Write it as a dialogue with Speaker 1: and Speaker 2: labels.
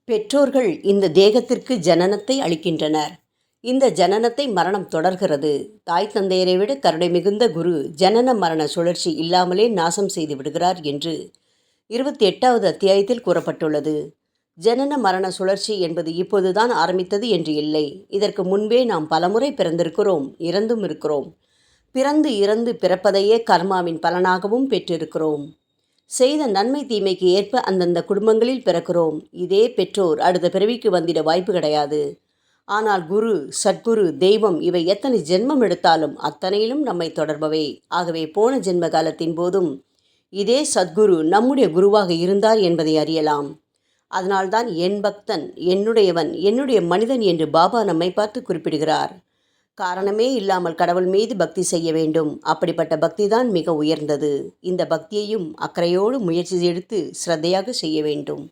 Speaker 1: பெற்றோர்கள் இந்த தேகத்திற்கு ஜனனத்தை அளிக்கின்றனர். இந்த ஜனனத்தை மரணம் தொடர்கிறது. தாய் தந்தையரை விட கருணை மிகுந்த குரு ஜனன மரண சுழற்சி இல்லாமலே நாசம் செய்து விடுகிறார் என்று 28வது அத்தியாயத்தில் கூறப்பட்டுள்ளது. ஜனன மரண சுழற்சி என்பது இப்போதுதான் ஆரம்பித்தது என்று இல்லை. இதற்கு முன்பே நாம் பலமுறை பிறந்திருக்கிறோம், இறந்தும் இருக்கிறோம். பிறந்து இறந்து பிறப்பதையே கர்மாவின் பலனாகவும் பெற்றிருக்கிறோம். செய்த நன்மை தீமைக்கு ஏற்ப அந்தந்த குடும்பங்களில் பிறக்கிறோம். இதே பெற்றோர் அடுத்த பிறவிக்கு வந்திட வாய்ப்பு கிடையாது. ஆனால் குரு, சத்குரு, தெய்வம் இவை எத்தனை ஜென்மம் எடுத்தாலும் அத்தனையிலும் நம்மை தொடர்பவை. ஆகவே போன ஜென்ம காலத்தின் போதும் இதே சத்குரு நம்முடைய குருவாக இருந்தார் என்பதை அறியலாம். அதனால்தான் என் பக்தன், என்னுடையவன், என்னுடைய மனிதன் என்று பாபா நம்மை பார்த்து குறிப்பிடுகிறார். காரணமே இல்லாமல் கடவுள் மீது பக்தி செய்ய வேண்டும். அப்படிப்பட்ட பக்தி தான் மிக உயர்ந்தது. இந்த பக்தியையும் அக்கறையோடு முயற்சி எடுத்து சிரத்தையாக செய்ய வேண்டும்.